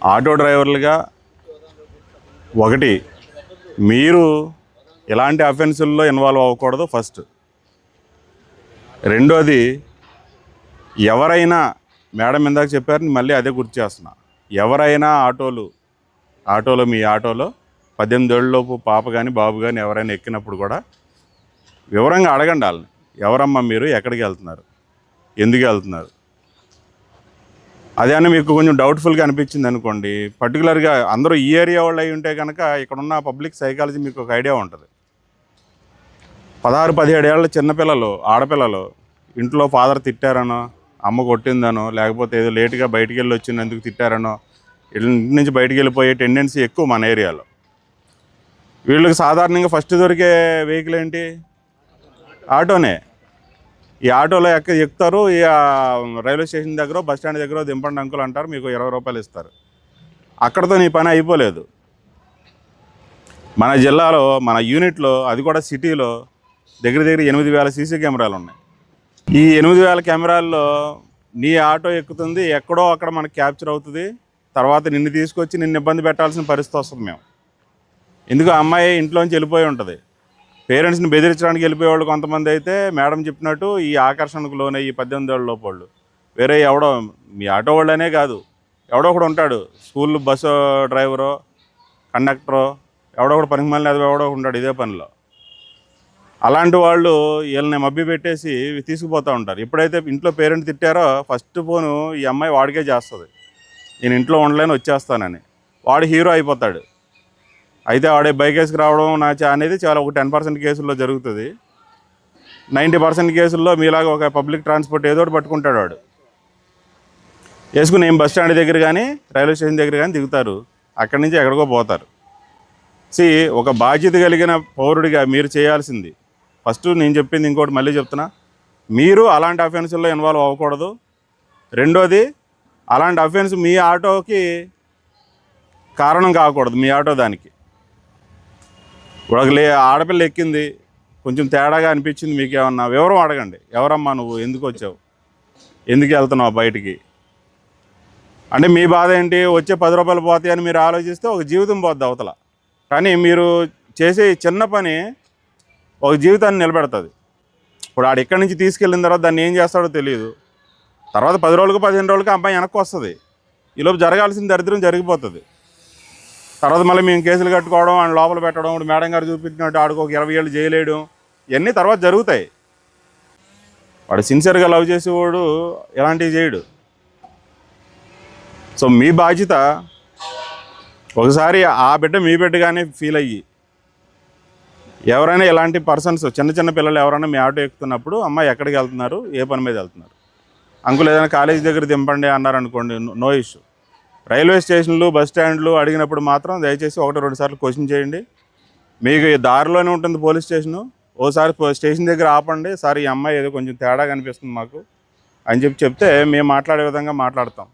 Auto డ్రైవర్లుగా ఒకటి మీరు ఎలాంటి అఫెన్సుల్లో ఇన్వాల్వ్ అవ్వకూడదు ఫస్ట్. రెండోది, ఎవరైనా మేడం ఇందాక చెప్పారు, మళ్ళీ అదే గుర్తు చేస్తున్నా, ఎవరైనా ఆటోలో మీ ఆటోలో 18 ఏళ్ళలోపు పాప కానీ బాబు కానీ ఎవరైనా ఎక్కినప్పుడు కూడా వివరంగా అడగండి వాళ్ళని, ఎవరమ్మా మీరు, ఎక్కడికి వెళ్తున్నారు, ఎందుకు వెళ్తున్నారు. అదే అని మీకు కొంచెం డౌట్ఫుల్గా అనిపించింది అనుకోండి, పర్టికులర్గా అందరూ ఈ ఏరియా వాళ్ళు అయి ఉంటే కనుక ఇక్కడున్న పబ్లిక్ సైకాలజీ మీకు ఒక ఐడియా ఉంటుంది. 16-17 ఏళ్ళ చిన్నపిల్లలు, ఆడపిల్లలు ఇంట్లో ఫాదర్ తిట్టారనో, అమ్మ కొట్టిందనో, లేకపోతే ఏదో లేటుగా బయటికి వెళ్ళి వచ్చినందుకు తిట్టారనో, ఇంటి నుంచి బయటికి వెళ్ళిపోయే టెండెన్సీ ఎక్కువ మన ఏరియాలో. వీళ్ళకి సాధారణంగా ఫస్ట్ దొరికే వెహికల్ ఏంటి? ఆటోనే. ఈ ఆటోలో ఎక్కుతారు, ఈ రైల్వే స్టేషన్ దగ్గర బస్ స్టాండ్ దగ్గర దింపండి అంకుల్ అంటారు, మీకు 20 రూపాయలు ఇస్తారు. అక్కడతో నీ పని అయిపోలేదు. మన జిల్లాలో, మన యూనిట్లో, అది కూడా సిటీలో దగ్గర 8,000 సీసీ కెమెరాలు ఉన్నాయి. ఈ 8,000 కెమెరాల్లో నీ ఆటో ఎక్కుతుంది, ఎక్కడో అక్కడ మనకు క్యాప్చర్ అవుతుంది. తర్వాత నిన్ను తీసుకొచ్చి నిన్ను ఇబ్బంది పెట్టాల్సిన పరిస్థితి వస్తుంది. మేము ఎందుకు, అమ్మాయి ఇంట్లోంచి వెళ్ళిపోయి ఉంటుంది, పేరెంట్స్ని బెదిరించడానికి వెళ్ళిపోయేవాళ్ళు కొంతమంది అయితే మేడం చెప్పినట్టు ఈ ఆకర్షణకు లోనే ఈ 18 ఏళ్ళ లోపళ్ళు వేరే ఎవడో, మీ ఆటో వాళ్ళనే కాదు, ఎవడో ఒకడు ఉంటాడు, స్కూల్ బస్సు డ్రైవరో కండక్టరో ఎవడో ఒకడు పనికి మళ్ళీ అది ఎవడో ఉంటాడు ఇదే పనిలో. అలాంటి వాళ్ళు వీళ్ళని మభ్య పెట్టేసి తీసుకుపోతూ ఉంటారు. ఎప్పుడైతే ఇంట్లో పేరెంట్ తిట్టారో ఫస్ట్ ఫోను ఈ అమ్మాయి వాడికే చేస్తుంది, నేను ఇంట్లో ఉండలేని వచ్చేస్తానని. వాడు హీరో అయిపోతాడు. అయితే వాడే బైక్ వేసుకు రావడం అనేది చాలా ఒక 10% కేసుల్లో జరుగుతుంది. 90% కేసుల్లో మీలాగా ఒక పబ్లిక్ ట్రాన్స్పోర్ట్ ఏదో ఒకటి పట్టుకుంటాడు వాడు, వేసుకుని ఏం బస్ స్టాండ్ దగ్గర కానీ రైల్వే స్టేషన్ దగ్గర కానీ దిగుతారు, అక్కడి నుంచి ఎక్కడికో పోతారు. ఒక బాధ్యత కలిగిన పౌరుడిగా మీరు చేయాల్సింది ఫస్ట్, నేను చెప్పింది ఇంకోటి మళ్ళీ చెప్తున్నా, మీరు అలాంటి అఫెన్సుల్లో ఇన్వాల్వ్ అవ్వకూడదు. రెండోది, అలాంటి అఫెన్స్ మీ ఆటోకి కారణం కాకూడదు. మీ ఆటో దానికి ఒక ఆడపిల్ల ఎక్కింది, కొంచెం తేడాగా అనిపించింది, మీకు ఏమన్నా వివరం అడగండి, ఎవరమ్మా నువ్వు, ఎందుకు వచ్చావు, ఎందుకు వెళ్తున్నావు బయటికి అంటే. మీ బాధ ఏంటి, వచ్చే 10 రూపాయలు పోతాయని మీరు ఆలోచిస్తే ఒక జీవితం పోద్ది అవతల. కానీ మీరు చేసే చిన్న పని ఒక జీవితాన్ని నిలబెడుతుంది. ఇప్పుడు ఆడు ఇక్కడి నుంచి తీసుకెళ్ళిన తర్వాత దాన్ని ఏం చేస్తాడో తెలియదు. తర్వాత 10 రోజులకు 15 రోజులకి అమ్మాయి వెనక్కి వస్తుంది. ఈలోపు జరగాల్సిన దరిద్రం జరిగిపోతుంది. తర్వాత మళ్ళీ మేము కేసులు కట్టుకోవడం, ఆయన లోపల పెట్టడం, ఇప్పుడు మేడం గారు చూపించినట్టు ఆడికి ఒక 20 ఏళ్ళు జైలేయడం, ఇవన్నీ తర్వాత జరుగుతాయి. వాడు సిన్సియర్గా లవ్ చేసేవాడు ఎలాంటివి చేయడు. సో మీ బాధ్యత, ఒకసారి ఆ బిడ్డ మీ బిడ్డగానే ఫీల్ అయ్యి, ఎవరైనా ఇలాంటి పర్సన్స్, చిన్న పిల్లలు ఎవరైనా మీ ఆటో ఎక్కుతున్నప్పుడు, అమ్మాయి ఎక్కడికి వెళ్తున్నారు, ఏ పని మీద వెళ్తున్నారు, అంకుల్ ఏదైనా కాలేజీ దగ్గర దింపండి అన్నారనుకోండి, నో ఇష్యూ. రైల్వే స్టేషన్లు, బస్ స్టాండ్లు అడిగినప్పుడు మాత్రం దయచేసి 1-2 సార్లు క్వశ్చన్ చేయండి. మీకు దారిలోనే ఉంటుంది పోలీస్ స్టేషను, ఓసారి స్టేషన్ దగ్గర ఆపండి, సార్ ఈ అమ్మాయి ఏదో కొంచెం తేడా కనిపిస్తుంది మాకు అని చెప్తే మేము మాట్లాడే విధంగా మాట్లాడతాం.